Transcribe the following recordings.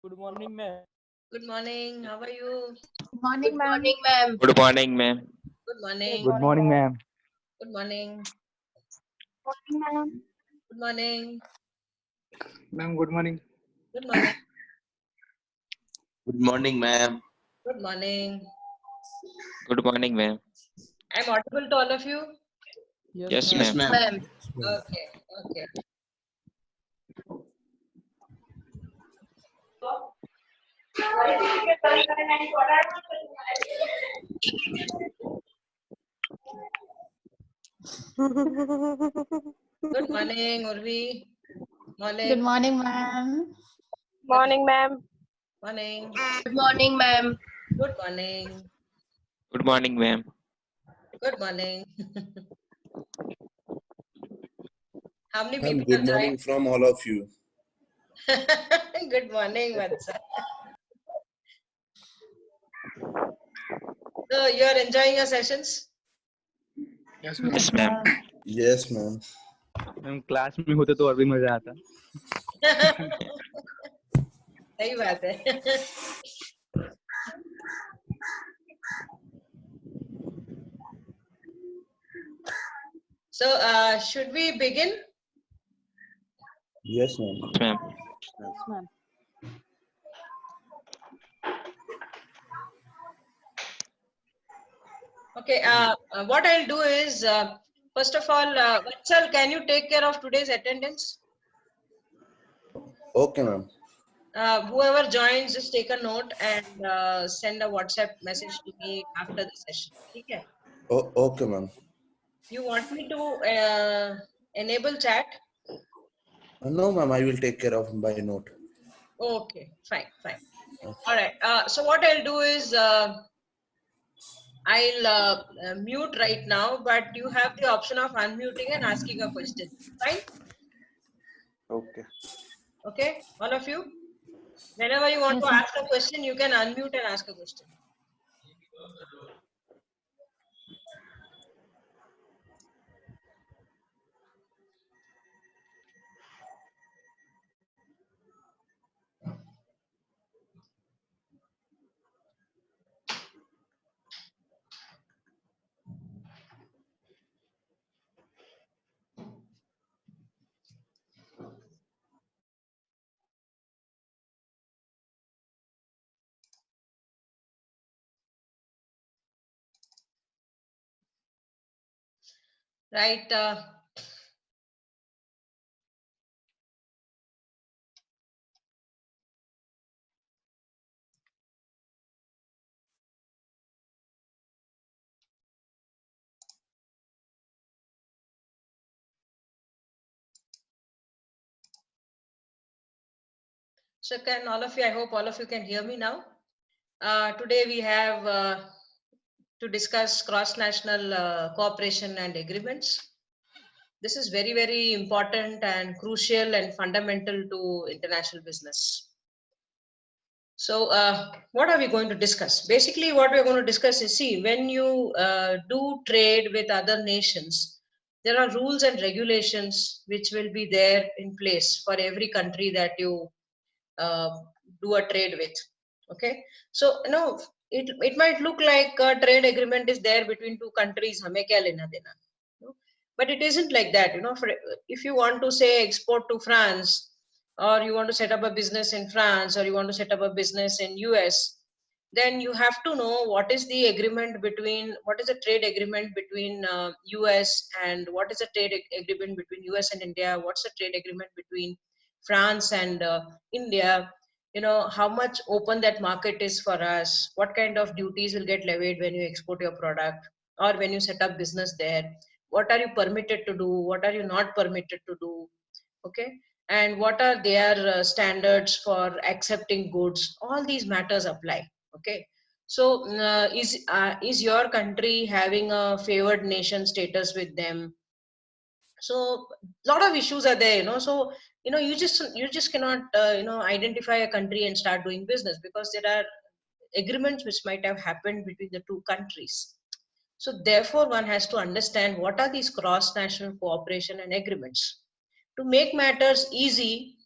Good morning, ma'am. Good morning. How are you? Good morning, Good ma'am. morning, ma'am. Good morning, ma'am. Good morning. Good morning, ma'am. Good morning. Morning, ma'am. Good morning. Ma'am, good morning. Good morning. Good morning, ma'am. Good morning. Good morning, ma'am. I'm audible to all of you? Yes, Yes, ma'am. ma'am. Okay. Okay. Good morning, Urvi. Morning. Good morning, ma'am. Morning, ma'am. Morning. Good morning, ma'am. Good morning. Good morning, ma'am. Good morning. How many Ma'am, people good have morning from all of you. joined? Good morning, Vatsa. So you are enjoying your sessions? Yes, Yes, ma'am. Yes, ma'am. Ma'am class में होते तो और भी मजा आता. सही बात है. So should we begin? Yes, ma'am. Yes, ma'am. Yes, ma'am. Okay, what I'll do is, first of all, Vatsal, can you take care of today's attendance? Okay, ma'am. Whoever joins, just take a note and send a WhatsApp message to me after the session. Okay? Okay, ma'am. You want me to enable chat? No, ma'am, I will take care of by note. Okay, fine, fine. All right. So what I'll do is, I'll mute right now, but you have the option of unmuting and asking a question. Fine? Okay. Okay, all of you? Whenever you want Yes, to ma'am. ask a question, you can unmute and ask a question. Right. So can all of you, I hope all of you can hear me now. Today we have to discuss cross-national cooperation and agreements. This is very, very important and crucial and fundamental to international business. So what are we going to discuss? Basically, what we're going to discuss is, see, when you do trade with other nations, there are rules and regulations which will be there in place for every country that you do a trade with. Okay, so it might look like a trade agreement is there between two countries, hame kya lena dena, but it isn't like that. If you want to say export to France, or you want to set up a business in France, or you want to set up a business in US, then you have to know what is the agreement between, what is the trade agreement between US, and what is the trade agreement between US and India, what's the trade agreement between France and India, how much open that market is for us, what kind of duties will get levied when you export your product or when you set up business there, what are you permitted to do, what are you not permitted to do, okay, and what are their standards for accepting goods. All these matters apply. Okay, so is your country having a favored nation status with them? So a lot of issues are there, so you just cannot identify a country and start doing business, because there are agreements which might have happened between the two countries. So therefore one has to understand what are these cross national cooperation and agreements. To make matters easy,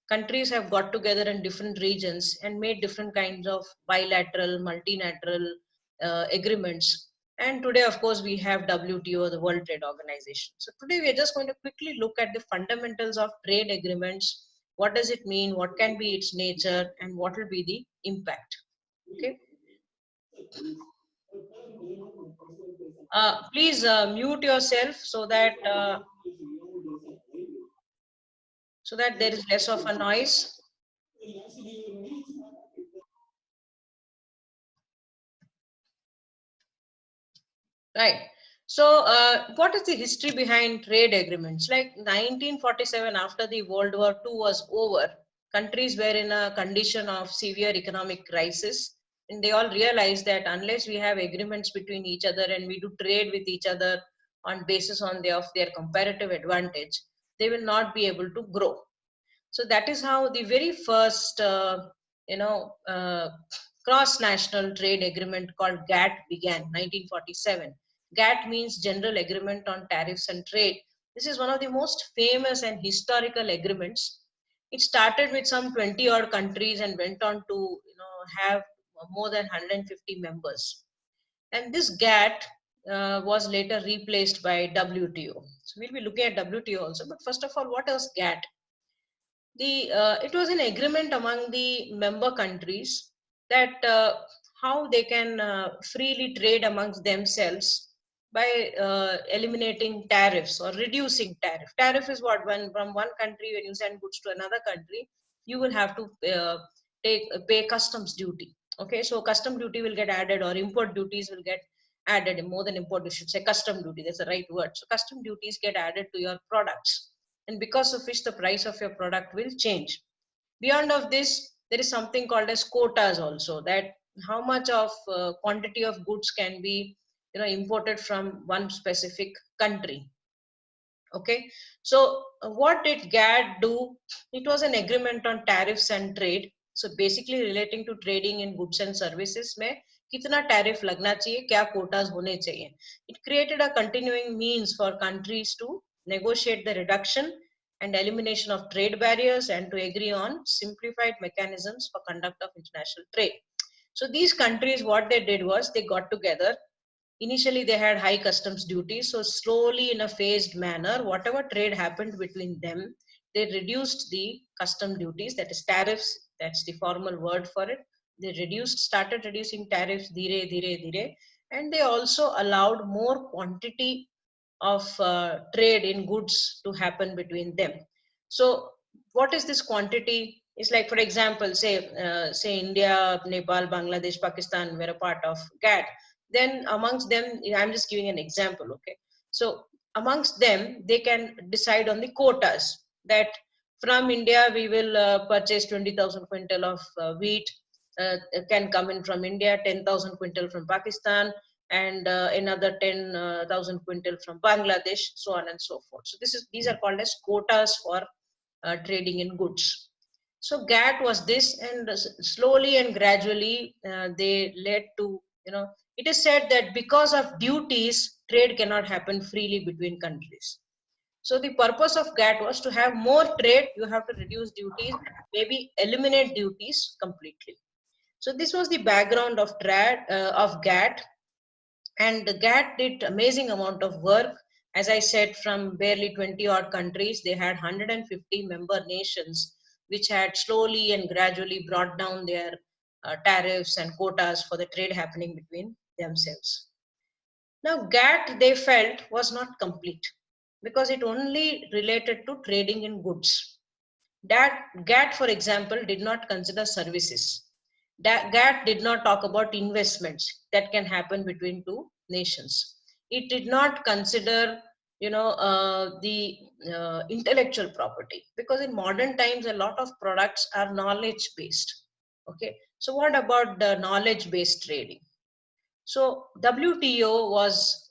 countries have got together in different regions and made different kinds of bilateral, multilateral agreements. And today, of course, we have WTO, the World Trade Organization. So today we are just going to quickly look at the fundamentals of trade agreements. What does it mean? What can be its nature? And what will be the impact? Okay. Please mute yourself so that there is less of a noise. Right. So, what is the history behind trade agreements? Like 1947, after the World War II was over, countries were in a condition of severe economic crisis, and they all realized that unless we have agreements between each other and we do trade with each other on basis of their comparative advantage, they will not be able to grow. So that is how the very first, cross-national trade agreement called GATT began, 1947. GATT means General Agreement on Tariffs and Trade. This is one of the most famous and historical agreements. It started with some 20 odd countries and went on to have more than 150 members. And this GATT was later replaced by WTO. So we'll be looking at WTO also. But first of all, what is GATT? It was an agreement among the member countries that how they can freely trade amongst themselves by eliminating tariffs or reducing tariff. Tariff is what, when from one country, when you send goods to another country, you will have to pay customs duty. Okay, so custom duty will get added, or import duties will get added. More than import, you should say custom duty. That's the right word. So custom duties get added to your products, and because of which the price of your product will change. Beyond of this, there is something called as quotas also, that how much of quantity of goods can be imported from one specific country. Okay, so what did GATT do? It was an agreement on tariffs and trade. So basically relating to trading in goods and services में कितना tariff लगना चाहिए, क्या quotas होने चाहिए. It created a continuing means for countries to negotiate the reduction and elimination of trade barriers and to agree on simplified mechanisms for conduct of international trade. So these countries, what they did was they got together. Initially, they had high customs duties. So slowly, in a phased manner, whatever trade happened between them, they reduced the custom duties, that is tariffs. That's the formal word for it. They started reducing tariffs, dire, dire, dire, and they also allowed more quantity of trade in goods to happen between them. So, what is this quantity? It's like, for example, say India, Nepal, Bangladesh, Pakistan were a part of GATT. Then amongst them, I'm just giving an example, okay? So amongst them, they can decide on the quotas, that from India, we will purchase 20,000 quintal of wheat, can come in from India, 10,000 quintal from Pakistan, and another 10,000 quintal from Bangladesh, so on and so forth. So these are called as quotas for trading in goods. So GATT was this, and slowly and gradually they led to, it is said that because of duties, trade cannot happen freely between countries. So the purpose of GATT was to have more trade. You have to reduce duties, maybe eliminate duties completely. So this was the background of GATT, and the GATT did amazing amount of work. As I said, from barely 20 odd countries, they had 150 member nations, which had slowly and gradually brought down their tariffs and quotas for the trade happening between themselves. Now, GATT, they felt, was not complete because it only related to trading in goods. GATT, for example, did not consider services. GATT did not talk about investments that can happen between two nations. It did not consider, the intellectual property, because in modern times, a lot of products are knowledge based. Okay, so what about the knowledge based trading? So WTO was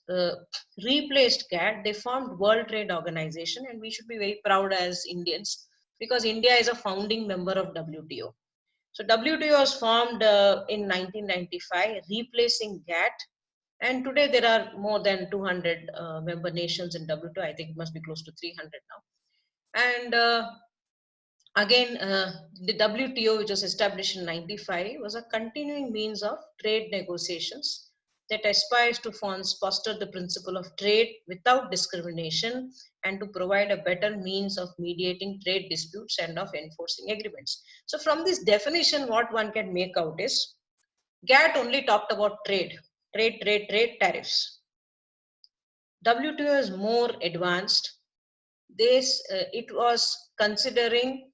replaced GATT. They formed World Trade Organization, and we should be very proud as Indians, because India is a founding member of WTO. So WTO was formed in 1995, replacing GATT. And today there are more than 200 member nations in WTO. I think it must be close to 300 now. And Again, the WTO, which was established in 95, was a continuing means of trade negotiations that aspires to foster the principle of trade without discrimination and to provide a better means of mediating trade disputes and of enforcing agreements. So from this definition, what one can make out is GATT only talked about trade, tariffs. WTO is more advanced. It was considering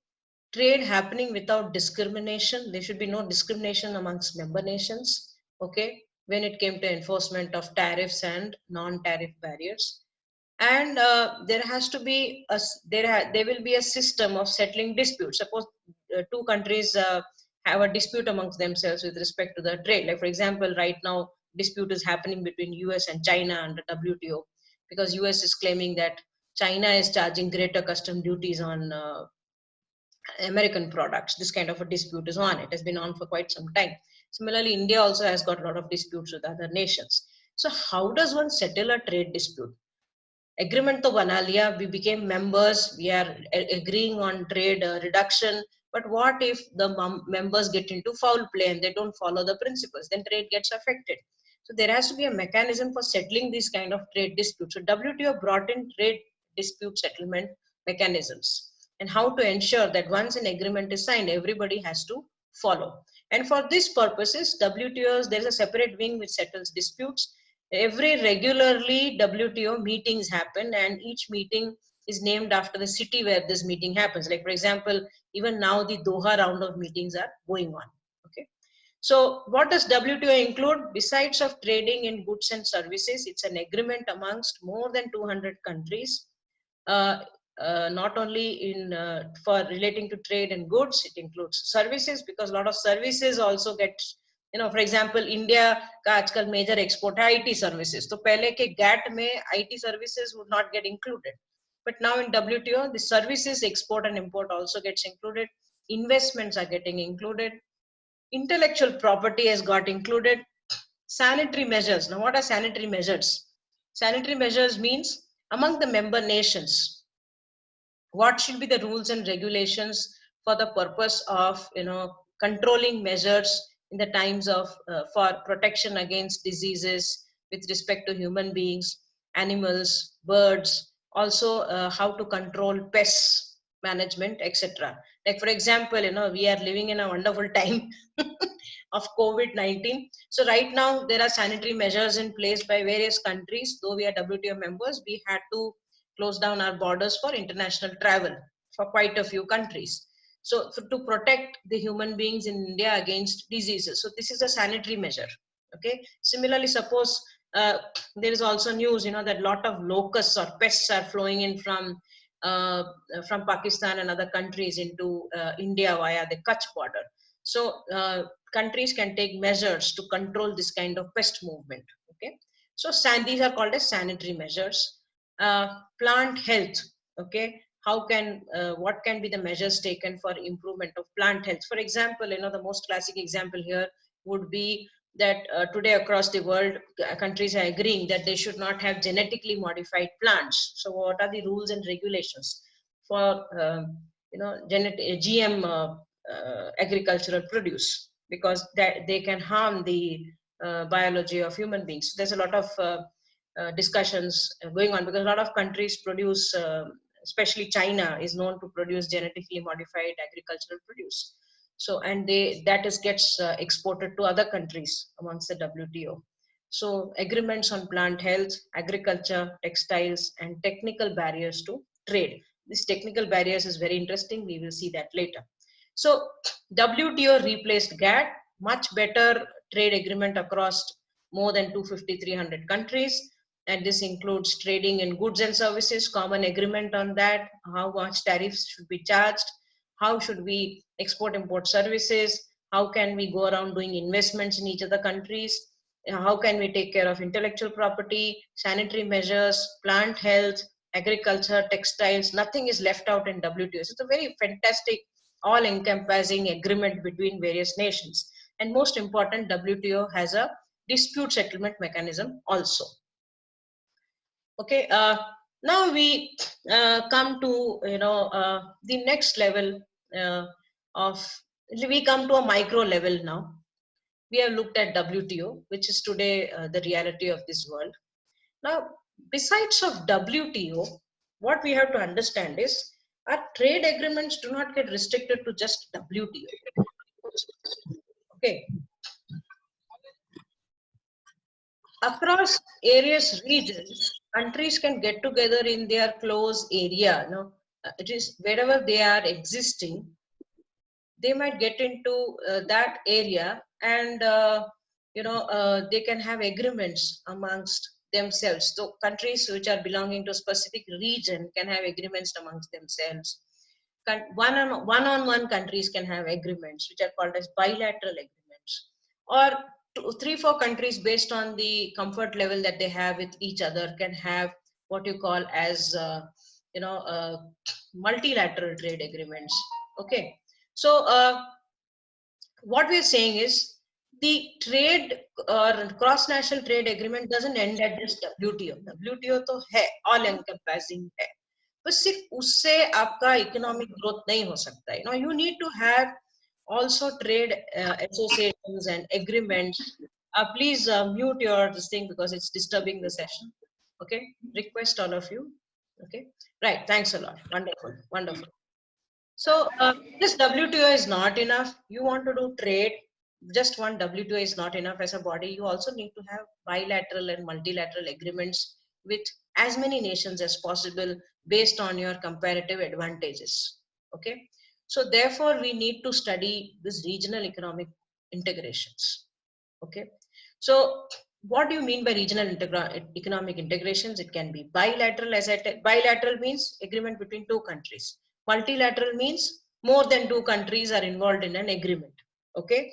trade happening without discrimination. There should be no discrimination amongst member nations, okay, when it came to enforcement of tariffs and non-tariff barriers. And there has to be there will be a system of settling disputes. Suppose two countries have a dispute amongst themselves with respect to the trade. Like for example, right now dispute is happening between US and China under WTO, because US is claiming that China is charging greater custom duties on American products. This kind of a dispute is on. It has been on for quite some time. Similarly, India also has got a lot of disputes with other nations. So how does one settle a trade dispute? Agreement to bana liya, we became members, we are agreeing on trade reduction, but what if the members get into foul play and they don't follow the principles? Then trade gets affected. So there has to be a mechanism for settling these kind of trade disputes. So WTO brought in trade dispute settlement mechanisms and how to ensure that once an agreement is signed, everybody has to follow. And for these purposes, WTO's, there's a separate wing which settles disputes. Every regularly WTO meetings happen, and each meeting is named after the city where this meeting happens. Like for example, even now the Doha round of meetings are going on. Okay. So what does WTO include? Besides of trading in goods and services, it's an agreement amongst more than 200 countries. Not only in for relating to trade and goods, it includes services, because a lot of services also get, for example, India का आजकल major export है IT services. तो पहले के GATT में IT services would not get included, but now in WTO the services export and import also gets included. Investments are getting included. Intellectual property has got included. Sanitary measures. Now what are sanitary measures? Sanitary measures means among the member nations, what should be the rules and regulations for the purpose of controlling measures in the times of for protection against diseases with respect to human beings, animals, birds, also how to control pests management, etc. Like for example, we are living in a wonderful time of COVID-19. So right now there are sanitary measures in place by various countries. Though we are WTO members, we had to close down our borders for international travel for quite a few countries. So to protect the human beings in India against diseases. So this is a sanitary measure. Okay. Similarly, suppose there is also news, that a lot of locusts or pests are flowing in from Pakistan and other countries into India via the Kutch border. So countries can take measures to control this kind of pest movement. Okay. So these are called as sanitary measures. Plant health. Okay. What can be the measures taken for improvement of plant health? For example, the most classic example here would be that today across the world, countries are agreeing that they should not have genetically modified plants. So what are the rules and regulations for GM agricultural produce, because they can harm the biology of human beings. So there's a lot of discussions going on, because a lot of countries produce, especially China is known to produce genetically modified agricultural produce. So, and gets exported to other countries amongst the WTO. So agreements on plant health, agriculture, textiles, and technical barriers to trade. This technical barriers is very interesting. We will see that later. So WTO replaced GATT, much better trade agreement across more than 250-300 countries. And this includes trading in goods and services, common agreement on that, how much tariffs should be charged, how should we export import services, how can we go around doing investments in each of the countries, how can we take care of intellectual property, sanitary measures, plant health, agriculture, textiles. Nothing is left out in WTO. So it's a very fantastic, all-encompassing agreement between various nations. And most important, WTO has a dispute settlement mechanism also. Okay, now we come to the next level of, we come to a micro level now. We have looked at WTO, which is today the reality of this world. Now, besides of WTO, what we have to understand is our trade agreements do not get restricted to just WTO. Okay. Across various regions, countries can get together in their close area. No, it is wherever they are existing, they might get into that area, and they can have agreements amongst themselves. So countries which are belonging to a specific region can have agreements amongst themselves. One-on-one countries can have agreements which are called as bilateral agreements, or two, three, four countries based on the comfort level that they have with each other can have what you call as multilateral trade agreements. Okay, so what we're saying is the trade or cross-national trade agreement doesn't end at just WTO. WTO तो है, all encompassing है, but सिर्फ उससे आपका economic growth नहीं हो सकता है. You need to have also trade associations and agreements. Please mute your this thing because it's disturbing the session. Okay, request all of you. Okay, right, thanks a lot. Wonderful, wonderful. So this WTO is not enough. You want to do trade, just one WTO is not enough as a body. You also need to have bilateral and multilateral agreements with as many nations as possible based on your comparative advantages. Okay, so therefore we need to study this regional economic integrations. Okay, so what do you mean by regional economic integrations? It can be bilateral, as I said. Bilateral means agreement between two countries. Multilateral means more than two countries are involved in an agreement. Okay,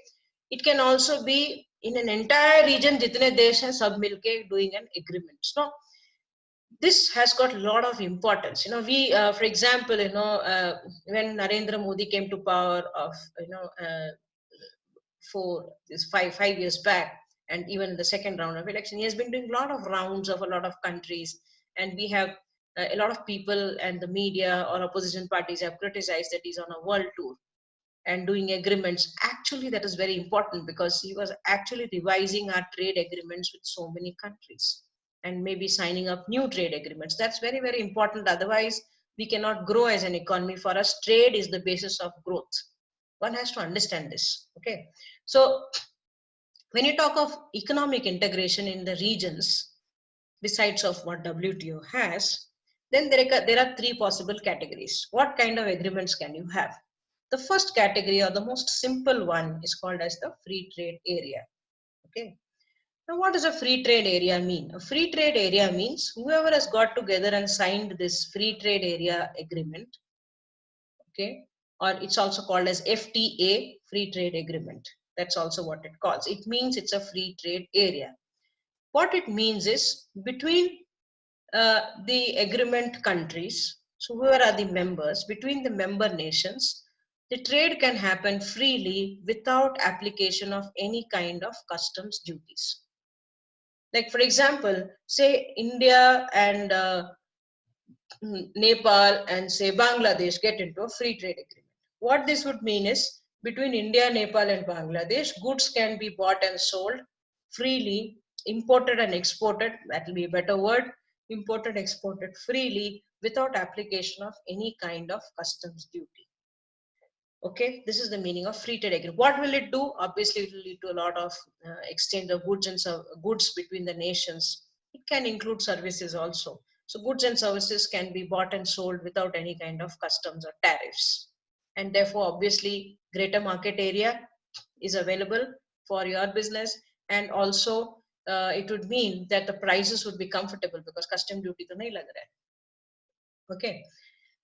it can also be in an entire region, jitne desh hain sab milke doing an agreement. So this has got a lot of importance. We, for example, when Narendra Modi came to power of, for this five years back, and even the second round of election, he has been doing a lot of rounds of a lot of countries, and we have a lot of people and the media or opposition parties have criticized that he's on a world tour and doing agreements. Actually, that is very important because he was actually revising our trade agreements with so many countries and maybe signing up new trade agreements. That's very, very important. Otherwise, we cannot grow as an economy. For us, trade is the basis of growth. One has to understand this. Okay, so when you talk of economic integration in the regions, besides of what WTO has, then there are three possible categories. What kind of agreements can you have? The first category, or the most simple one, is called as the free trade area. Okay. Now, what does a free trade area mean? A free trade area means whoever has got together and signed this free trade area agreement, okay, or it's also called as FTA, free trade agreement. That's also what it calls. It means it's a free trade area. What it means is between the agreement countries, so whoever are the members, between the member nations, the trade can happen freely without application of any kind of customs duties. Like, for example, say India and Nepal and say Bangladesh get into a free trade agreement. What this would mean is between India, Nepal and Bangladesh, goods can be bought and sold freely, imported and exported, that will be a better word, imported, exported freely without application of any kind of customs duty. Okay, this is the meaning of free trade agreement. What will it do? Obviously, it will lead to a lot of exchange of goods and goods between the nations. It can include services also. So goods and services can be bought and sold without any kind of customs or tariffs. And therefore, obviously, greater market area is available for your business. And also, it would mean that the prices would be comfortable because custom duty to nahi lag raha hai. Okay.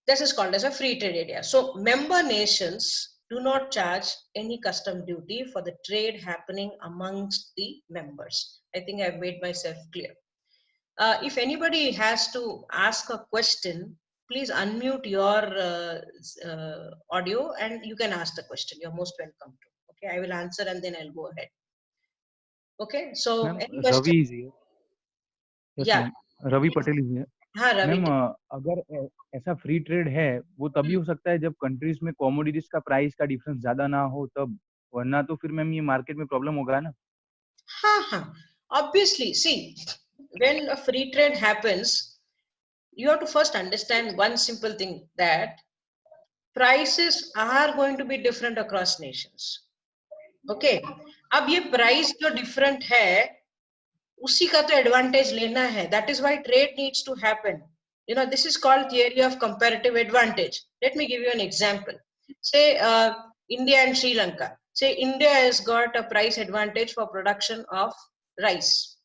This is called as a free trade area. So member nations do not charge any custom duty for the trade happening amongst the members. I think I've made myself clear. If anybody has to ask a question, please unmute your audio and you can ask the question. You're most welcome to. Okay, I will answer and then I'll go ahead. Okay, so any question? Ravi is here. Yes, Yeah. ma'am. Ravi Patel is here. हाँ Ravi, ma'am अगर ऐसा free trade है वो तभी हो सकता है जब कंट्रीज में कमोडिटीज का प्राइस का डिफरेंस ज्यादा ना हो तब, वरना तो फिर मैम ये मार्केट में प्रॉब्लम होगा ना। हाँ हाँ, obviously see, when a free trade happens, you have to first understand one simple thing, that prices are going to be different across nations. Okay, अब ये प्राइस जो डिफरेंट है उसी का तो एडवांटेज लेना है. That is why trade needs to happen. You know, this is called theory of comparative advantage. Let me give you an example. Say India and Sri Lanka. Say India has got a price advantage for production of rice,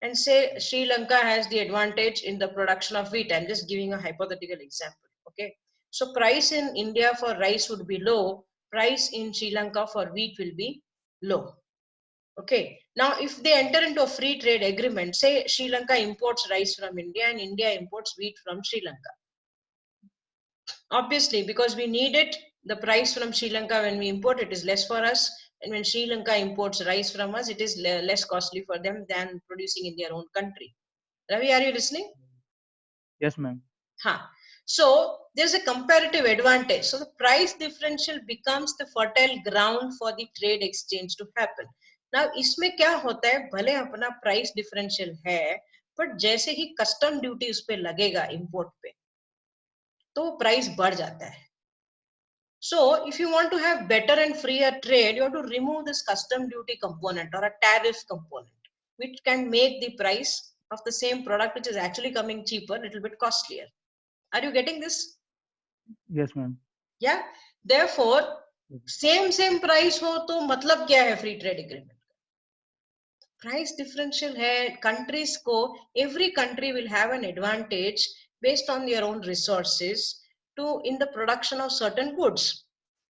and say Sri Lanka has the advantage in the production of wheat. I'm just giving a hypothetical example. Okay, so price in India for rice would be low, price in Sri Lanka for wheat will be low. Okay, now if they enter into a free trade agreement, say Sri Lanka imports rice from India and India imports wheat from Sri Lanka. Obviously, because we need it, the price from Sri Lanka when we import it is less for us, and when Sri Lanka imports rice from us, it is less costly for them than producing in their own country. Ravi, are you listening? Yes ma'am. Huh. So there's a comparative advantage. So the price differential becomes the fertile ground for the trade exchange to happen. Now इसमें क्या होता है, भले अपना price differential है, but जैसे ही custom duty उस पे लगेगा import पे, तो price बढ़ जाता है. So if you want to have better and freer trade, you have to remove this custom duty component or a tariff component, which can make the price of the same product, which is actually coming cheaper, a little bit costlier. Are you getting this? Yes ma'am. Yeah, therefore same price हो तो मतलब क्या है free trade agreement? Price differential है, countries को, every country will have an advantage based on their own resources to in the production of certain goods,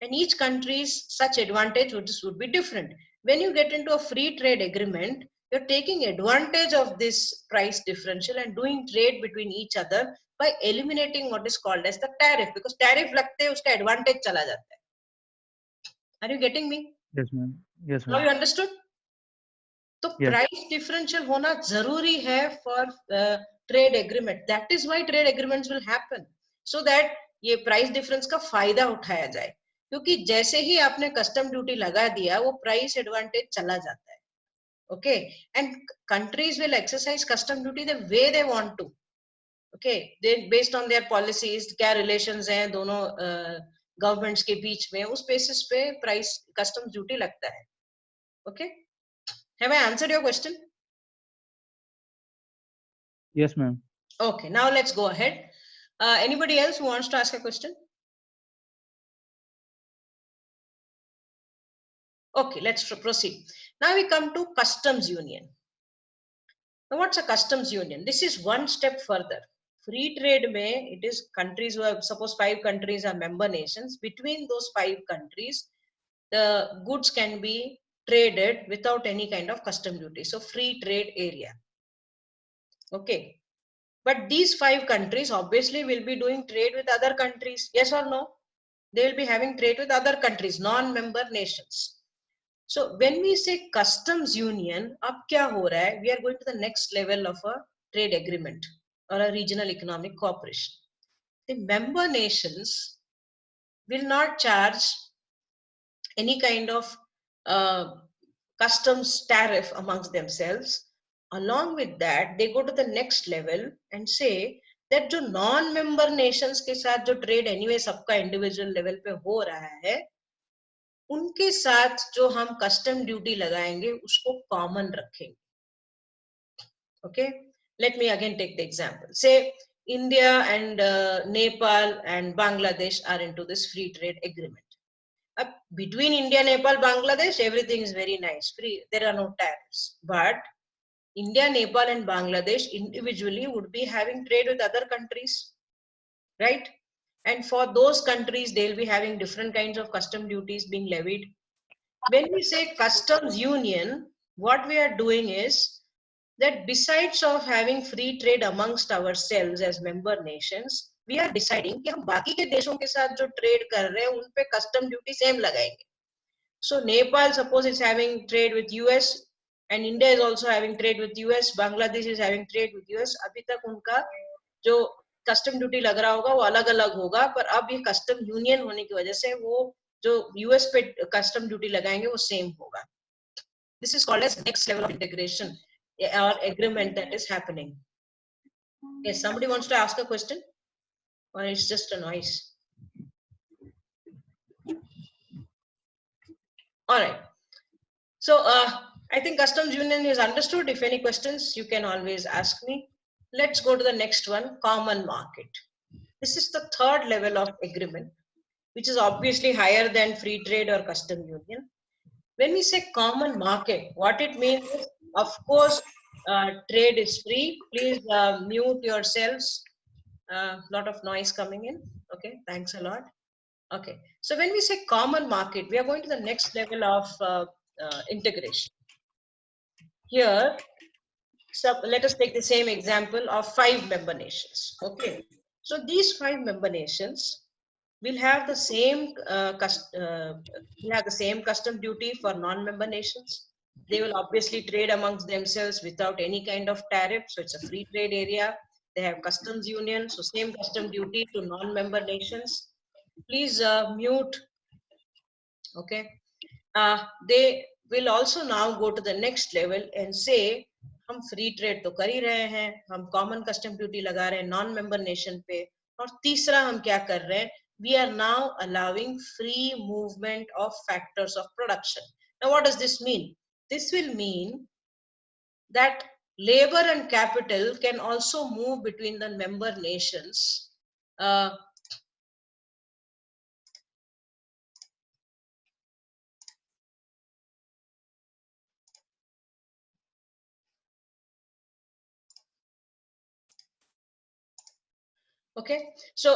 and each country's such advantage would be different. When you get into a free trade agreement, you're taking advantage of this price differential and doing trade between each other by eliminating what is called as the tariff, because tariff लगते हैं उसका advantage चला जाता है. Are you getting me? Yes ma'am. Yes Now ma'am. you understood? तो Yes. Price differential होना जरूरी है for trade agreement. That is why trade agreements will happen, so that ये प्राइस डिफरेंस का फायदा उठाया जाए. क्योंकि जैसे ही आपने कस्टम ड्यूटी लगा दिया, वो प्राइस एडवांटेज चला जाता है. Okay, and countries will exercise custom duty the way they want to. Okay, they based on their policies, क्या रिलेशंस हैं दोनों गवर्नमेंट्स के बीच में, उस बेसिस पे प्राइस कस्टम ड्यूटी लगता है. Okay, have I answered your question? Yes ma'am। Okay, now let's go ahead. Anybody else who wants to ask a question? Okay, let's proceed. Now we come to customs union. Now what's a customs union? This is one step further. Free trade mein, it is countries who have, suppose 5 countries are member nations. Between those 5 countries, the goods can be traded without any kind of custom duty. So free trade area. Okay. But these 5 countries obviously will be doing trade with other countries. Yes or no? They will be having trade with other countries, non-member nations. So when we say customs union, ab kya ho raha hai? We are going to the next level of a trade agreement or a regional economic cooperation. The member nations will not charge any kind of customs tariff amongst themselves. Along with that, they go to the next level and say that जो non-member nations के साथ जो trade anyway सबका individual level पे हो रहा है, उनके साथ जो हम custom duty लगाएंगे उसको common रखेंगे. Okay, let me again take the example. Say India and Nepal and Bangladesh are into this free trade agreement. Between India, Nepal, Bangladesh, everything is very nice, free. There are no tariffs. But India, Nepal, and Bangladesh individually would be having trade with other countries, right? And for those countries, they'll be having different kinds of custom duties being levied. When we say customs union, what we are doing is that besides of having free trade amongst ourselves as member nations, we are deciding कि हम बाकी के देशों के साथ जो trade कर रहे हैं उन पे custom duty same लगाएंगे. So Nepal, suppose, is having trade with US, and India is also having trade with US. Bangladesh is having trade with US. अभी तक उनका जो कस्टम ड्यूटी लग रहा होगा वो अलग अलग होगा, पर अब ये कस्टम यूनियन होने की वजह से वो जो यूएस पे कस्टम ड्यूटी लगाएंगे वो सेम होगा. This is called as next level of integration or agreement that is happening. Yes, somebody wants to ask a question, or it's just a noise? All right. So I think customs union is understood. If any questions, you can always ask me. Let's go to the next one, common market. This is the third level of agreement, which is obviously higher than free trade or custom union. When we say common market, what it means is, of course, trade is free. Please mute yourselves. Lot of noise coming in. Okay, thanks a lot. Okay, so when we say common market, we are going to the next level of integration. Here, so let us take the same example of 5 member nations. Okay, so these 5 member nations will have the same custom duty for non-member nations. They will obviously trade amongst themselves without any kind of tariff, so it's a free trade area. They have customs union, so same custom duty to non-member nations. Please mute. Okay, they will also now go to the next level and say हम free trade तो कर ही रहे हैं, हम common custom duty लगा रहे हैं non member nation पे, और तीसरा हम क्या कर रहे हैं, we are now allowing free movement of factors of production. Now what does this mean? This will mean that labor and capital can also move between the member nations okay, so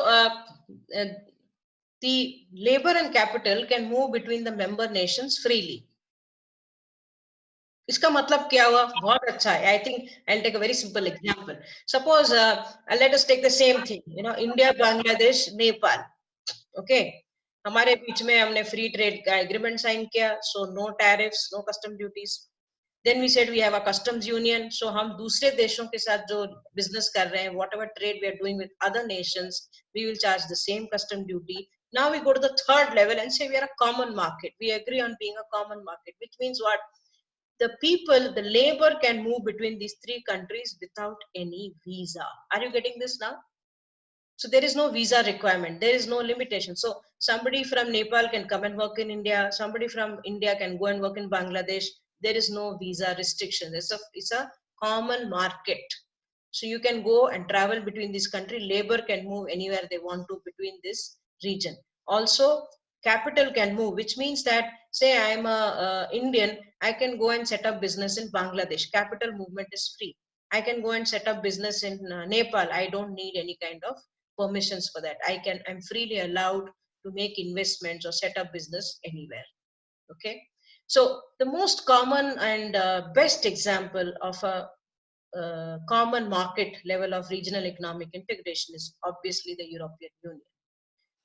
the labor and capital can move between the member nations freely. इसका मतलब क्या हुआ? बहुत अच्छा है. I think I'll take a very simple example. Suppose let us take the same thing, you know, India, Bangladesh, Nepal. Okay, हमारे बीच में हमने free trade का agreement sign किया, so no tariffs, no custom duties. Then we said we have a customs union, so हम दूसरे देशों के साथ जो business कर रहे हैं, whatever trade we are doing with other nations, we will charge the same custom duty. Now we go to the third level and say we are a common market. We agree on being a common market, which means what? The people, the labor can move between these 3 countries without any visa. Are you getting this now? So there is no visa requirement. There is no limitation. So somebody from Nepal can come and work in India. Somebody from India can go and work in Bangladesh. There is no visa restriction. It's a common market. So you can go and travel between this country. Labor can move anywhere they want to between this region. Also, capital can move, which means that, say I am a Indian, I can go and set up business in Bangladesh. Capital movement is free. I can go and set up business in Nepal. I don't need any kind of permissions for that. I'm freely allowed to make investments or set up business anywhere. Okay, so the most common and best example of a common market level of regional economic integration is obviously the European Union,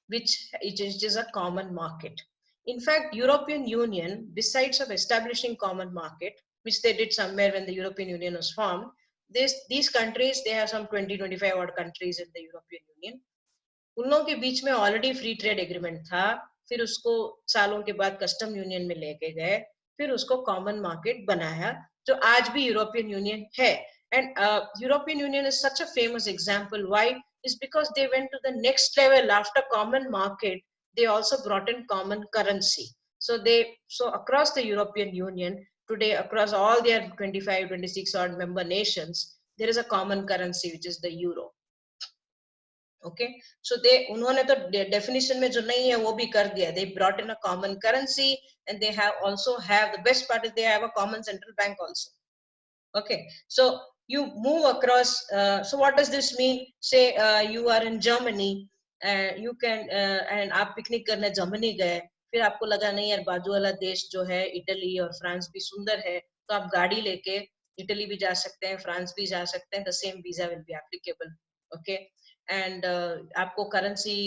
which is a common market. In fact, European Union, besides of establishing common market, which they did somewhere when the European Union was formed, these countries, they have some 20-25 odd countries in the European Union. उन लोगों के बीच में already free trade agreement था, फिर उसको सालों के बाद कस्टम यूनियन में लेके गए, फिर उसको कॉमन मार्केट बनाया, जो आज भी यूरोपियन यूनियन है. And European Union is such a famous example. Why? Is because they went to the next level. After common market, they also brought in common currency. So across the European Union today, across all their 25-26 odd member nations, there is a common currency, which is the euro. Okay, so उन्होंने तो definition में जो नहीं है वो भी कर दिया. They brought in a common currency, and they also have the best part is they have a common central bank also. Okay, so you move across. So what does this mean? Say you are in Germany, you can and आप picnic करने Germany गए, फिर आपको लगा नहीं यार बाजू वाला देश जो है इटली और फ्रांस भी सुंदर है, तो आप गाड़ी लेके इटली भी जा सकते हैं, फ्रांस भी जा सकते हैं. The same visa will be applicable. Okay, and आपको करेंसी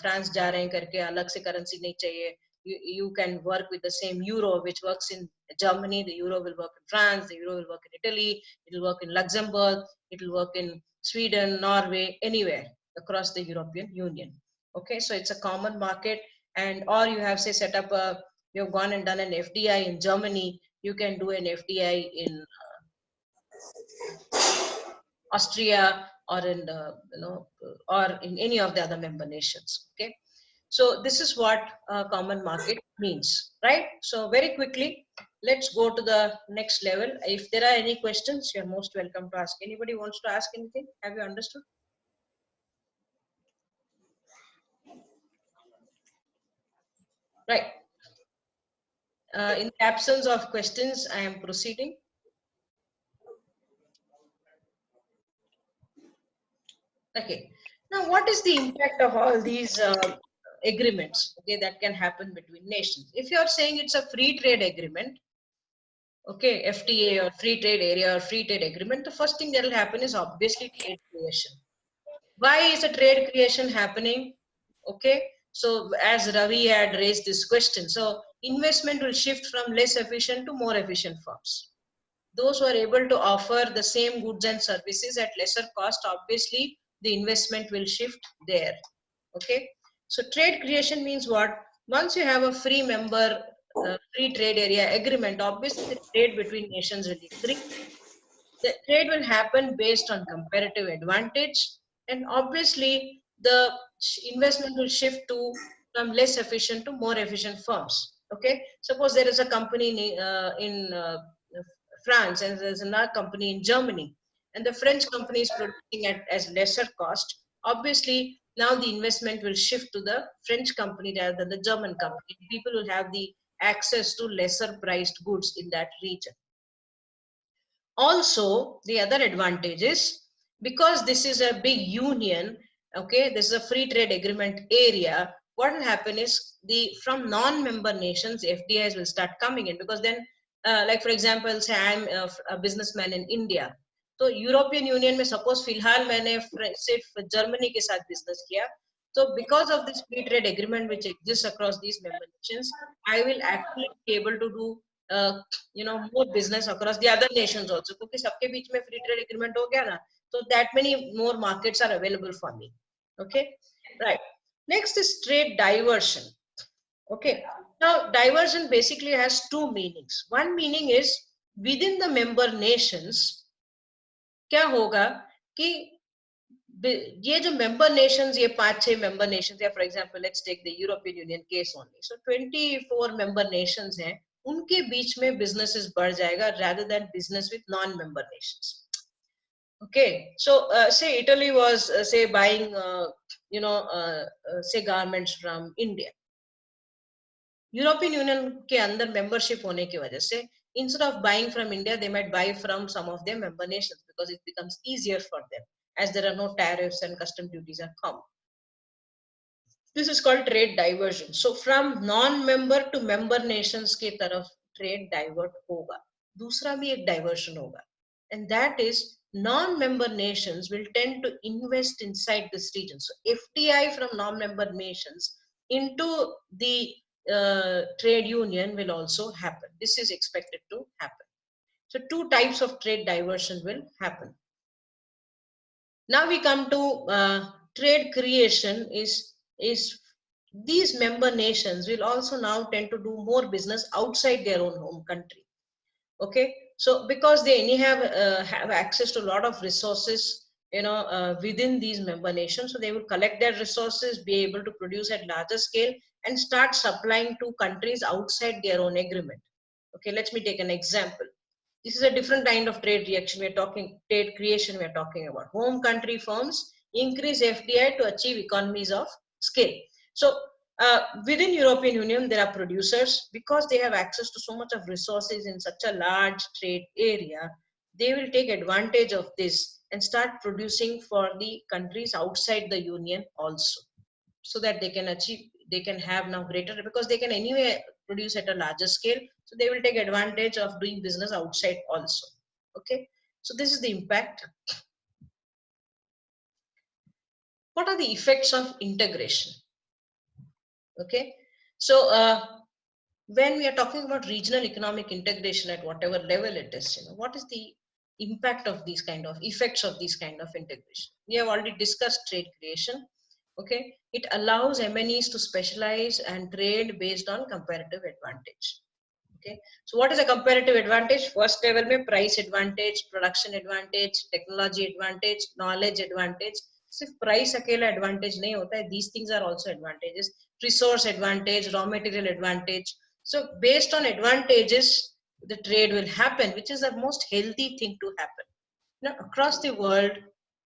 फ्रांस जा रहे हैं करके अलग से करेंसी नहीं चाहिए. You can work with the same euro, which works in Germany. The euro will work in France. The euro will work in Italy. It will work in Luxembourg. It will work in Sweden, Norway, anywhere across the European Union. Okay, so it's a common market, and or you have say set up a, you have gone and done an FDI in Germany, you can do an FDI in Austria or in or in any of the other member nations. Okay, so this is what common market means, right? So very quickly, let's go to the next level. If there are any questions, you're most welcome to ask. Anybody wants to ask anything? Have you understood? Right. In the absence of questions, I am proceeding. Okay. Now, what is the impact of all these agreements? Okay, that can happen between nations. If you are saying it's a free trade agreement, okay, FTA or free trade area or free trade agreement, the first thing that will happen is obviously trade creation. Why is a trade creation happening? Okay, so as Ravi had raised this question, so investment will shift from less efficient to more efficient firms. Those who are able to offer the same goods and services at lesser cost, obviously the investment will shift there. Okay, so trade creation means what? Once you have a free member free trade area agreement, obviously the trade between nations will increase. The trade will happen based on comparative advantage, and obviously the investment will shift to from less efficient to more efficient firms. Okay, suppose there is a company in France and there's another company in Germany, and the French company is producing at as lesser cost. Obviously now the investment will shift to the French company rather than the German company. People will have the access to lesser priced goods in that region. Also, the other advantage is, because this is a big union, okay, this is a free trade agreement area, what will happen is the from non-member nations, FDIs will start coming in, because then, like for example, say I'm a businessman in India, तो European union में suppose फिलहाल मैंने सिर्फ Germany के साथ business किया, so because of this free trade agreement which exists across these member nations, I will actually be able to do more business across the other nations also, क्योंकि सबके बीच में free trade agreement हो गया ना, so that many more markets are available for me. Okay, right. Next is trade diversion. Okay, now diversion basically has two meanings. One meaning is within the member nations क्या होगा कि ये जो member nations, ये 5-6 member nations, या for example let's take the European Union case only, so 24 member nations हैं, उनके बीच में businesses बढ़ जाएगा rather than business with non-member nations. Okay, so say Italy was say buying say garments from India. European Union के अंदर membership होने की वजह से instead of buying from India, they might buy from some of their member nations because it becomes easier for them as there are no tariffs and custom duties are common. This is called trade diversion. So from non-member to member nations के तरफ trade divert होगा. दूसरा भी एक diversion होगा, and that is non-member nations will tend to invest inside this region. So FDI from non-member nations into the trade union will also happen. This is expected to happen. So two types of trade diversion will happen. Now we come to trade creation is these member nations will also now tend to do more business outside their own home country. Okay, so because they anyhow have access to a lot of resources within these member nations, so they will collect their resources, be able to produce at larger scale and start supplying to countries outside their own agreement. Okay, let me take an example. This is a different kind of trade reaction. We are talking trade creation. We are talking about home country firms increase FDI to achieve economies of scale. So within European Union, there are producers, because they have access to so much of resources in such a large trade area, they will take advantage of this and start producing for the countries outside the union also, so that they can have now greater, because they can anyway produce at a larger scale, so they will take advantage of doing business outside also. Okay, so this is the impact. What are the effects of integration? Okay, so when we are talking about regional economic integration at whatever level it is, what is the impact of these kind of effects of these kind of integration. We have already discussed trade creation. Okay, it allows MNEs to specialize and trade based on comparative advantage. Okay, so what is a comparative advantage? First level में price advantage, production advantage, technology advantage, knowledge advantage. सिर्फ price अकेला advantage नहीं होता है. These things are also advantages. Resource advantage, raw material advantage. So based on advantages, the trade will happen, which is the most healthy thing to happen. Now across the world,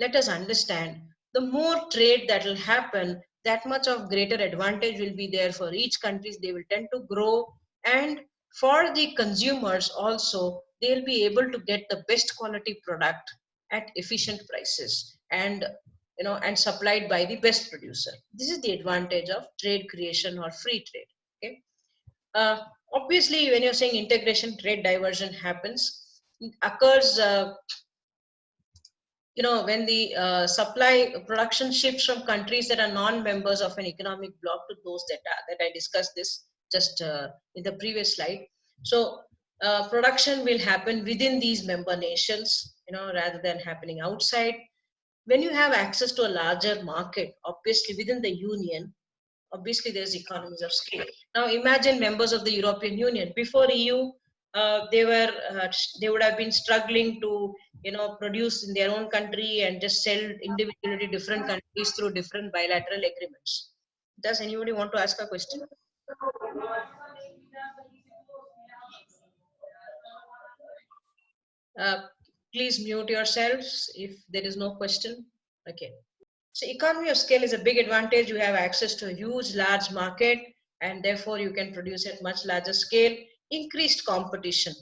let us understand, the more trade that will happen, that much of greater advantage will be there for each country. They will tend to grow, and for the consumers also, they'll be able to get the best quality product at efficient prices, and and supplied by the best producer. This is the advantage of trade creation or free trade. Okay. Obviously, when you're saying integration, trade diversion happens. It occurs when the supply production shifts from countries that are non-members of an economic bloc to those that are, that I discussed this just in the previous slide. So production will happen within these member nations, rather than happening outside. When you have access to a larger market, obviously within the union, obviously there's economies of scale. Now imagine members of the European Union. Before EU, they would have been struggling to produce in their own country and just sell individually to different countries through different bilateral agreements. Does anybody want to ask a question? Please mute yourselves if there is no question. Okay. So economy of scale is a big advantage. You have access to a huge, large market, and therefore you can produce at much larger scale. Increased competition.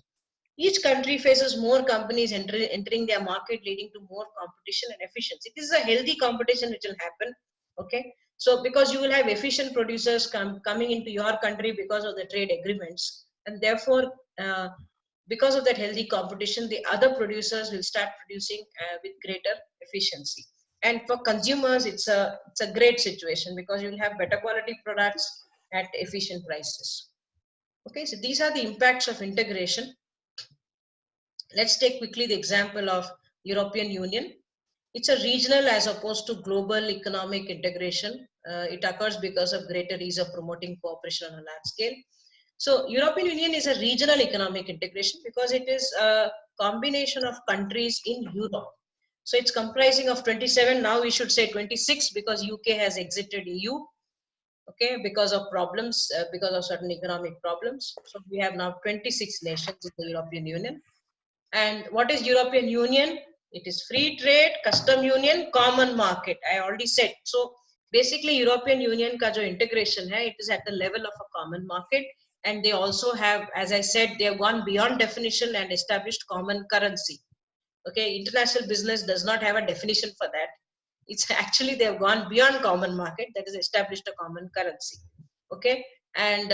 Each country faces more companies entering their market, leading to more competition and efficiency. This is a healthy competition which will happen. Okay. So because you will have efficient producers coming into your country because of the trade agreements, and therefore because of that healthy competition, the other producers will start producing with greater efficiency. And for consumers, it's a great situation because you will have better quality products at efficient prices. Okay, so these are the impacts of integration. Let's take quickly the example of European Union. It's a regional as opposed to global economic integration. It occurs because of greater ease of promoting cooperation on a large scale. So European Union is a regional economic integration because it is a combination of countries in Europe. So it's comprising of 27, now we should say 26 because UK has exited EU, okay, because of problems, because of certain economic problems. So we have now 26 nations in the European Union. And what is European Union? It is free trade, custom union, common market. I already said. So basically European Union ka jo integration hai, it is at the level of a common market. And they also have, as I said, they have gone beyond definition and established common currency. Okay, international business does not have a definition for that. It's actually they have gone beyond common market, that is established a common currency. Okay, and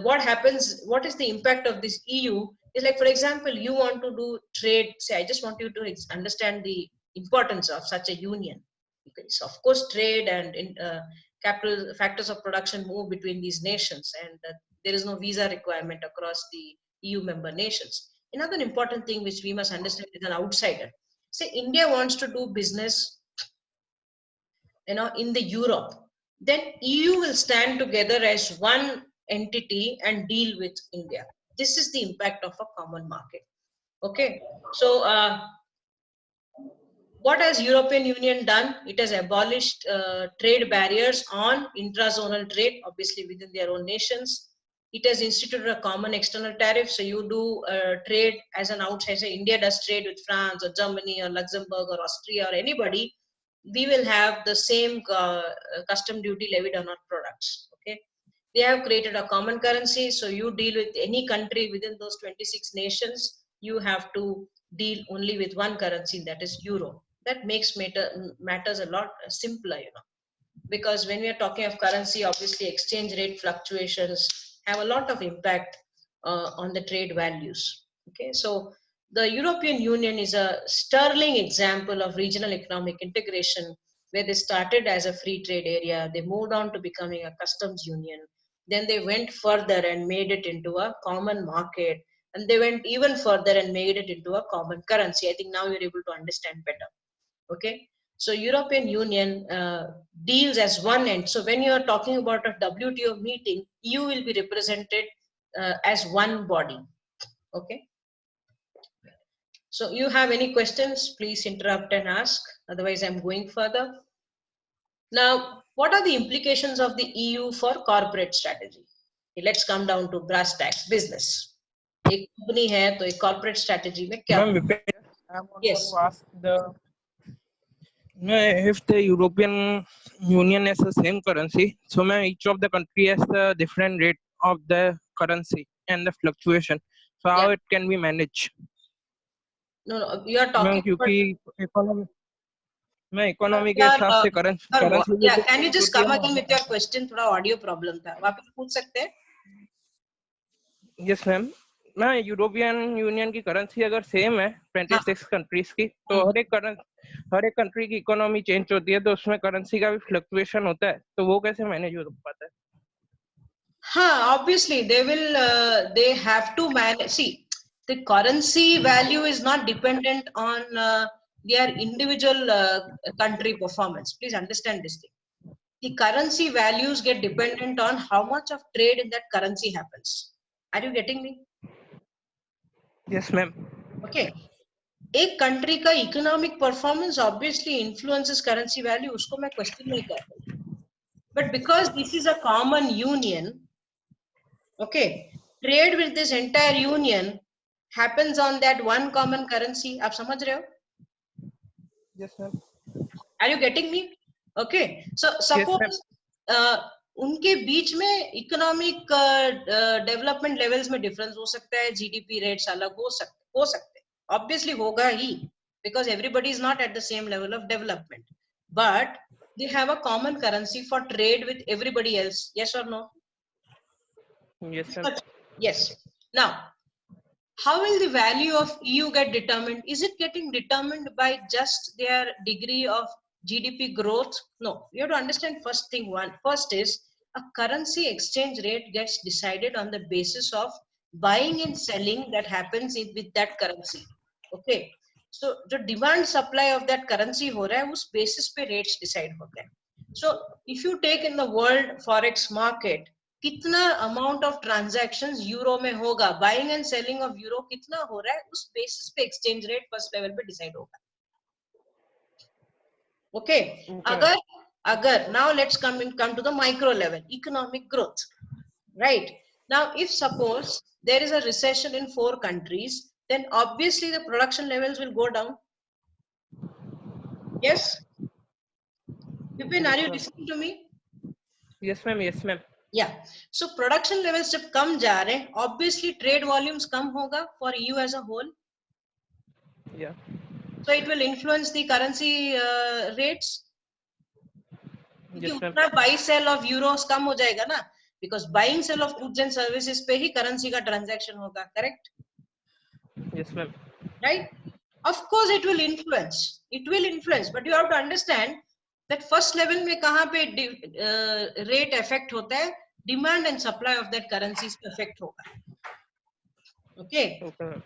what happens, what is the impact of this EU is like, for example, you want to do trade, say, I just want you to understand the importance of such a union. Okay, so of course trade and capital factors of production move between these nations, and there is no visa requirement across the EU member nations. Another important thing which we must understand as an outsider, say India wants to do business in the Europe, then EU will stand together as one entity and deal with India. This is the impact of a common market. Okay, so what has European Union done? It has abolished trade barriers on intrazonal trade, obviously within their own nations. It has instituted a common external tariff. So you do trade as an outsider. Say India does trade with France or Germany or Luxembourg or Austria or anybody, we will have the same custom duty levied on our products. Okay, they have created a common currency. So you deal with any country within those 26 nations, you have to deal only with one currency, that is euro. That makes matters a lot simpler, because when we are talking of currency, obviously exchange rate fluctuations have a lot of impact on the trade values. Okay, so the European Union is a sterling example of regional economic integration, where they started as a free trade area, they moved on to becoming a customs union, then they went further and made it into a common market, and they went even further and made it into a common currency. I think now you're able to understand better. Okay, so European Union deals as one end. So when you are talking about a WTO meeting, EU will be represented as one body. Okay. So you have any questions, please interrupt and ask. Otherwise, I'm going further. Now, what are the implications of the EU for corporate strategy? Okay, let's come down to brass tacks, business. एक company है तो एक corporate strategy में क्या? Ma'am, I want Yes. to ask if the European Union has the same currency, so each of the country has the different rate of the currency and the fluctuation. So how Yeah. it can be managed? No, you are talking क्योंकि economy के about हिसाब से currency yeah, can you just come again with your question? थोड़ा audio problem था. वापस पूछ सकते हैं? Yes, ma'am. मैं यूरोपियन यूनियन की करेंसी अगर सेम है 26 कंट्रीज की, तो हर एक कंट्री की इकोनॉमी चेंज होती है, तो उसमें करेंसी का भी फ्लक्चुएशन होता है, तो वो कैसे मैनेज हो पाता है? हाँ, obviously they have to manage. See, the currency value is not dependent on their individual country performance. Please understand this thing. The currency values get dependent on how much of trade in that currency happens. Are you getting me? Yes, ma'am. Okay. एक country का economic performance obviously influences currency value, उसको मैं question नहीं करता, but because this is a common union, okay, trade with this entire union happens on that one common currency. आप समझ रहे हो? Yes, ma'am. Are you getting me? Okay, so suppose उनके बीच में इकोनॉमिक डेवलपमेंट लेवल्स में difference हो सकता है, जीडीपी रेट्स अलग हो सकते हैं, ऑब्वियसली होगा ही, because everybody is not at the same level of development, but they have a common currency for trade with everybody else. Yes or no? Yes, ma'am. Yes. Now, how will the value of EU get determined? Is it getting determined by just their degree of GDP growth? No, you have to understand first thing. First is a currency exchange rate gets decided on the basis of buying and selling that happens with that currency. Okay. So the demand supply of that currency हो रहा है, उस basis पे rates decide होते हैं. So if you take in the world forex market, कितना amount of transactions euro में होगा, buying and selling of euro कितना हो रहा है, उस बेसिस पे एक्सचेंज रेट फर्स्ट लेवल पे डिसाइड होगा. ओके, अगर now let's come to the micro level, economic growth, right? Now if suppose there is a recession in 4 countries, then obviously the production levels will go down. Yes, Vipin, are you listening to me? Yes, ma'am. Yes, ma'am. Yeah, so production levels जब कम जा रहे हैं, obviously trade volumes कम होगा for EU as a whole. Yeah. So it will influence the currency rates. Yes, ma'am. उतना buy sell of euros कम हो जाएगा ना, because buying sell of goods and services पे ही currency का transaction होगा, correct? Yes, ma'am. Right? Of course it will influence. It will influence, but you have to understand that first level में कहाँ पे rate affect होता है, demand and supply of that currencies पे affect होगा. Okay.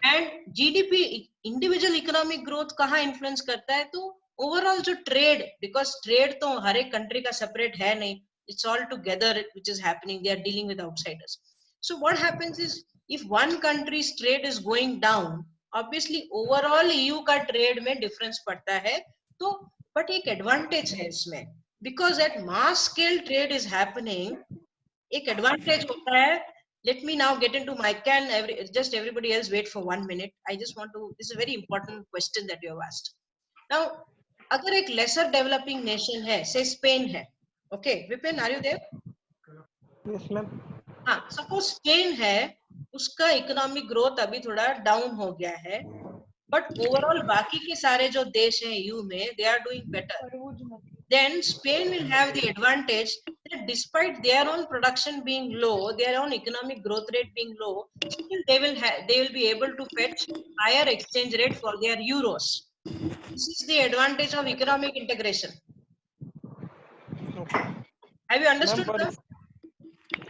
And GDP individual economic growth कहाँ influence करता है, तो overall जो trade, because trade तो हर एक country का separate है नहीं, it's all together which is happening, they are dealing with outsiders. So what happens is, if one country's trade is going down, obviously overall EU का trade में difference पड़ता है, तो but एक advantage है इसमें, because at mass scale trade is happening, एक advantage होता है. Let me now get into my just everybody else wait for 1 minute. I just want to, this is a very important question that you have asked. Now, अगर एक lesser developing nation है, say Spain है, okay, Vipin, are you there? Yes, ma'am. हाँ, suppose Spain है, उसका economic growth अभी थोड़ा down हो गया है, but overall बाकी के सारे जो देश हैं EU में, they are doing better. Then Spain will have the advantage that despite their own production being low, their own economic growth rate being low, still they will be able to fetch higher exchange rate for their euros. This is the advantage of economic integration. Okay. Have you understood that?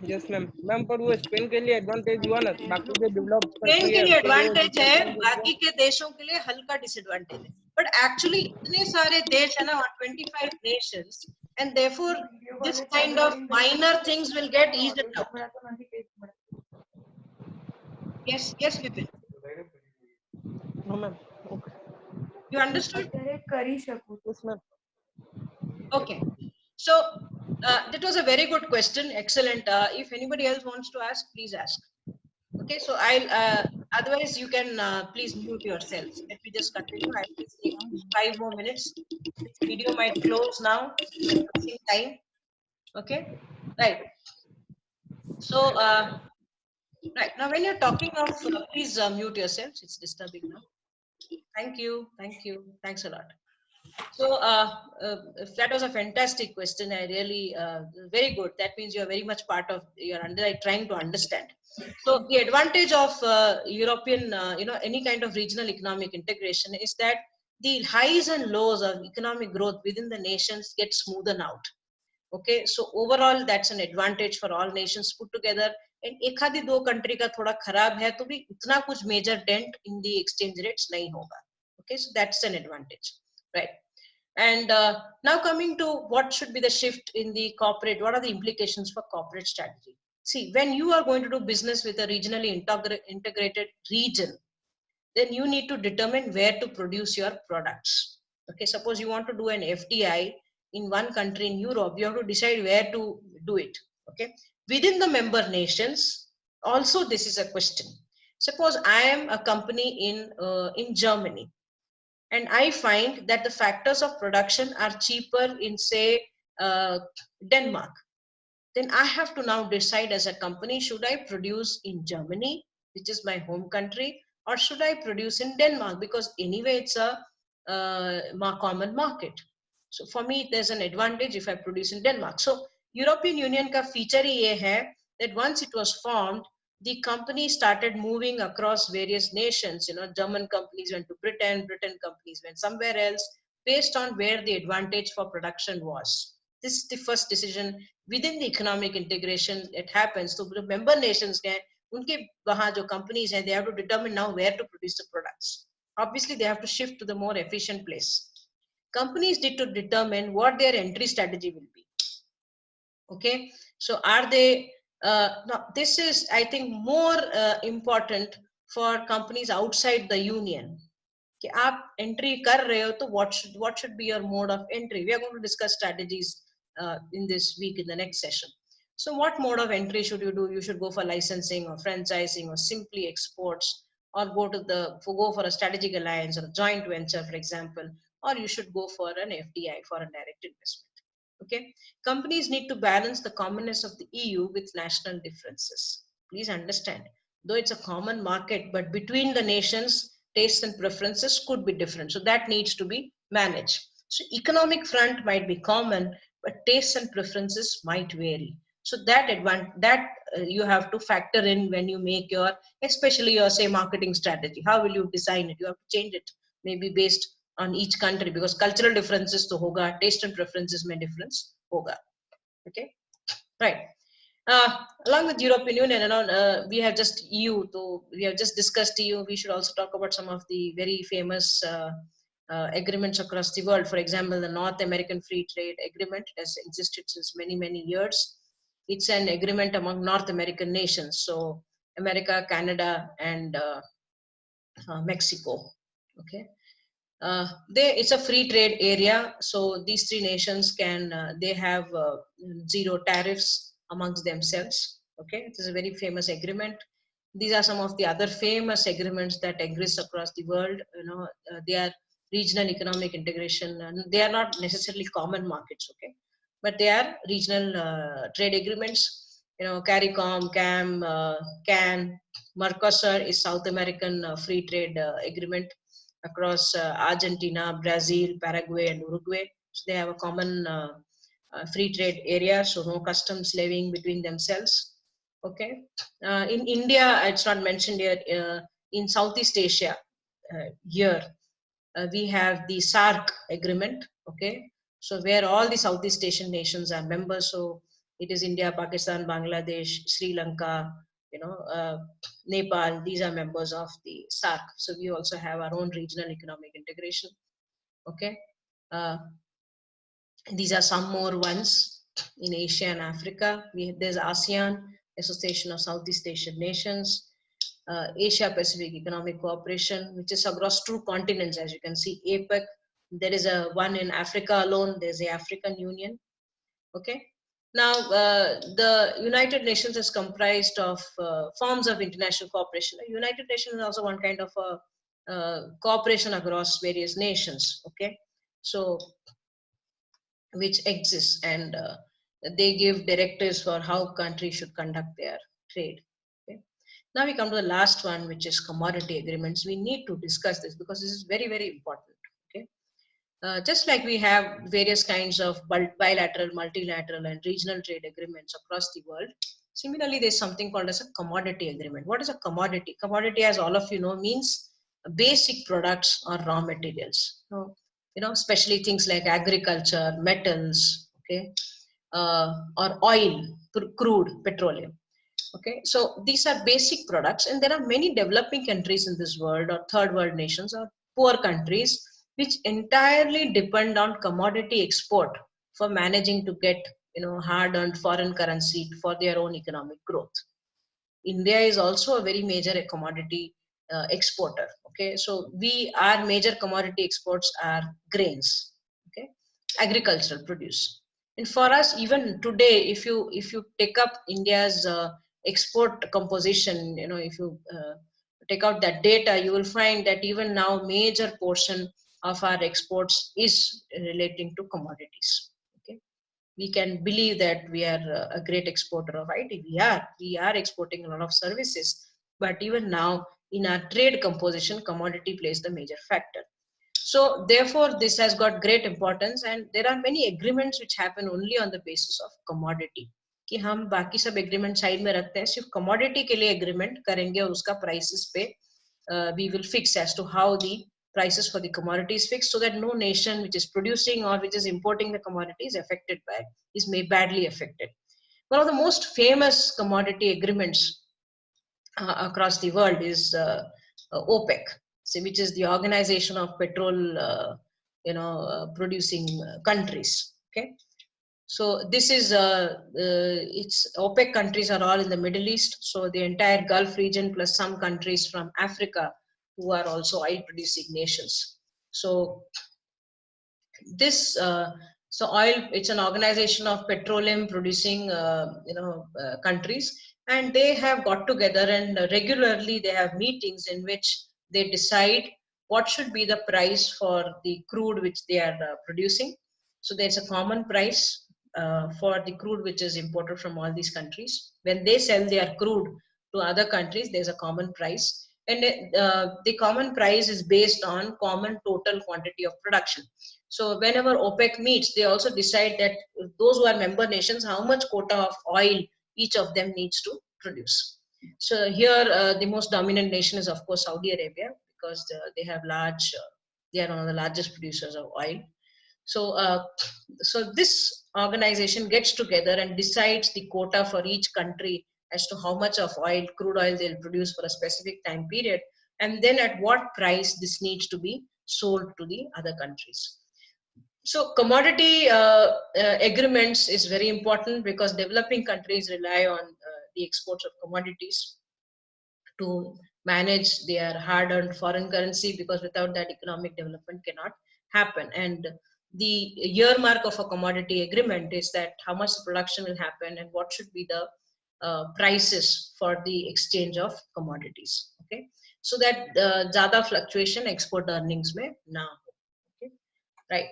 Yes ma'am ma'am पर वो Spain के लिए advantage हुआ ना, बाकी जो develop Spain country के है लिए उनके लिए वो एडवांटेज है, डिसएडवांटेज हुआ। बाकी के देशों के लिए हल्का डिसएडवांटेज है, बट एक्चुअली इतने सारे देश है ना, 25 nations, and therefore this kind of minor things will get eased out. Yes, yes, Vipin. हाँ ma'am, okay You understood? Yes ma'am. Okay. So that was a very good question. Excellent. If anybody else wants to ask, please ask. Okay. So I'll. Otherwise, you can please mute yourselves. Let me just continue. I'll just take 5 more minutes. This video might close now. Same time. Okay. Right. So right now, when you're talking of, please mute yourselves. It's disturbing now. Thank you. Thank you. Thanks a lot. So that was a fantastic question. I really very good. That means you are very much part of. You're trying to understand. So the advantage of European, any kind of regional economic integration is that the highs and lows of economic growth within the nations get smoothened out. Okay, so overall that's an advantage for all nations put together. And एक आधी दो country का थोड़ा खराब है तो भी इतना कुछ major dent in the exchange rates नहीं होगा. Okay, so that's an advantage, right? And now coming to what should be the shift in the corporate, what are the implications for corporate strategy? See, when you are going to do business with a regionally integrated region, then you need to determine where to produce your products. Okay, suppose you want to do an FDI in one country in Europe, you have to decide where to do it. Okay, within the member nations, also this is a question. Suppose I am a company in Germany, and I find that the factors of production are cheaper in, say, Denmark. Then I have to now decide as a company, should I produce in Germany, which is my home country, or should I produce in Denmark? Because anyway, it's a common market. So for me, there's an advantage if I produce in Denmark. So European Union ka feature ye hai that once it was formed, the company started moving across various nations. German companies went to Britain companies went somewhere else based on where the advantage for production was. This is the first decision within the economic integration. It happens. So the member nations, unke wahan jo companies hai, they have to determine now where to produce the products. Obviously, they have to shift to the more efficient place. Companies need to determine what their entry strategy will be. Okay, so are they now this is, I think, more important for companies outside the union. कि आप entry कर रहे हो, तो what should be your mode of entry? We are going to discuss strategies in this week in the next session. So what mode of entry should you do? You should go for licensing or franchising or simply exports, or go for a strategic alliance or a joint venture, for example, or you should go for an FDI, foreign direct investment. Okay, companies need to balance the commonness of the EU with national differences. Please understand, though it's a common market, but between the nations, tastes and preferences could be different. So that needs to be managed. So economic front might be common, but tastes and preferences might vary. So that you have to factor in when you make your, especially your, say, marketing strategy. How will you design it? You have to change it, maybe based on each country, because cultural differences to hoga, taste and preferences may difference hoga. Okay, right. Along with European Union, we have just EU. So we have just discussed EU. We should also talk about some of the very famous agreements across the world. For example, the North American Free Trade Agreement has existed since many years. It's an agreement among North American nations. So America, Canada, and Mexico. Okay. It's a free trade area, so these three nations they have zero tariffs amongst themselves. Okay, it is a very famous agreement. These are some of the other famous agreements that exist across the world. They are regional economic integration, and they are not necessarily common markets. Okay, but they are regional trade agreements. CARICOM, CAN, Mercosur is South American free trade agreement across Argentina, Brazil, Paraguay, and Uruguay. So they have a common free trade area, so no customs levying between themselves. Okay. In India, it's not mentioned here. In Southeast Asia, we have the SAARC agreement. Okay. So where all the Southeast Asian nations are members. So It is India, Pakistan, Bangladesh, Sri Lanka, Nepal. These are members of the SARC. So we also have our own regional economic integration. Okay. These are some more ones in Asia and Africa. There's ASEAN, Association of Southeast Asian Nations, Asia Pacific Economic Cooperation, which is across 2 continents, as you can see, APEC. There is a one in Africa alone. There's the African Union. Okay. Now, the United Nations is comprised of forms of international cooperation. The United Nations is also one kind of a cooperation across various nations. Okay. So, which exists, and they give directives for how countries should conduct their trade. Okay. Now we come to the last one, which is commodity agreements. We need to discuss this because this is very, very important. Okay. Just like we have various kinds of bilateral, multilateral, and regional trade agreements across the world, similarly, there's something called as a commodity agreement. What is a commodity? Commodity, as all of you know, means basic products or raw materials. So, especially things like agriculture, metals, okay, or oil, crude, petroleum. Okay, so these are basic products, and there are many developing countries in this world, or third world nations, or poor countries, which entirely depend on commodity export for managing to get hard-earned foreign currency for their own economic growth. India is also a very major commodity exporter. Okay, so our major commodity exports are grains, okay, agricultural produce. And for us, even today, if you take up India's export composition, if you take out that data, you will find that even now major portion of our exports is relating to commodities. Okay, we can believe that we are a great exporter of IT. We are exporting a lot of services, but even now in our trade composition, commodity plays the major factor. So therefore, this has got great importance, and there are many agreements which happen only on the basis of commodity. कि हम बाकी सब agreement side में रखते हैं, सिर्फ commodity के लिए agreement करेंगे, उसका prices पे we will fix as to how the prices for the commodities fixed, so that no nation which is producing or which is importing the commodity is made badly affected. One of the most famous commodity agreements across the world is OPEC, which is the Organization of Petrol producing countries. Okay, so this is it's OPEC countries are all in the Middle East, so the entire Gulf region plus some countries from Africa who are also oil producing nations. So this it's an organization of petroleum producing countries, and they have got together, and regularly they have meetings in which they decide what should be the price for the crude which they are producing. So there's a common price for the crude which is imported from all these countries. When they sell their crude to other countries, there's a common price, and the common price is based on common total quantity of production. So whenever OPEC meets, they also decide that those who are member nations, how much quota of oil each of them needs to produce. So here the most dominant nation is of course Saudi Arabia, because they have they are one of the largest producers of oil. So so this organization gets together and decides the quota for each country as to how much of crude oil they'll produce for a specific time period, and then at what price this needs to be sold to the other countries. So commodity agreements is very important because developing countries rely on the exports of commodities to manage their hard-earned foreign currency, because without that economic development cannot happen. And the earmark of a commodity agreement is that how much the production will happen and what should be the prices for the exchange of commodities. Okay, so that ज़्यादा fluctuation export earnings में ना हो. Okay, right.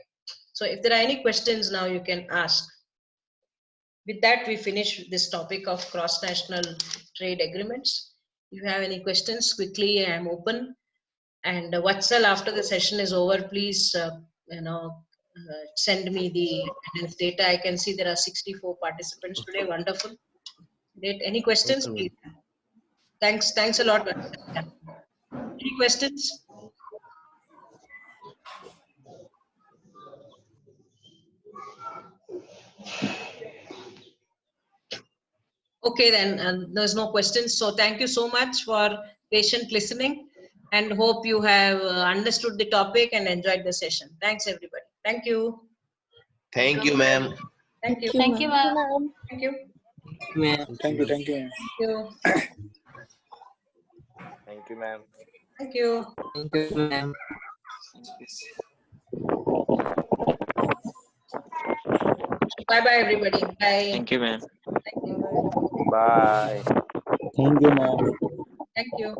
So if there are any questions now, you can ask. With that, we finish this topic of cross-national trade agreements. If you have any questions, quickly, I am open. And Vatsal, after the session is over, please, send me the attendance data. I can see there are 64 participants today. Wonderful. Great. Any questions, Okay, please? Thanks a lot. Any questions? Okay, then there's no questions. So thank you so much for patient listening, and hope you have understood the topic and enjoyed the session. Thanks, everybody. Thank you. Thank you, ma'am. Thank you. Thank you, ma'am. Thank you. Thank you. Thank you. Thank you. Thank you, ma'am. Thank you. Thank you, ma'am. Bye bye, everybody. Bye. Thank you, ma'am. Thank you. Bye. Thank you, ma'am. Thank you.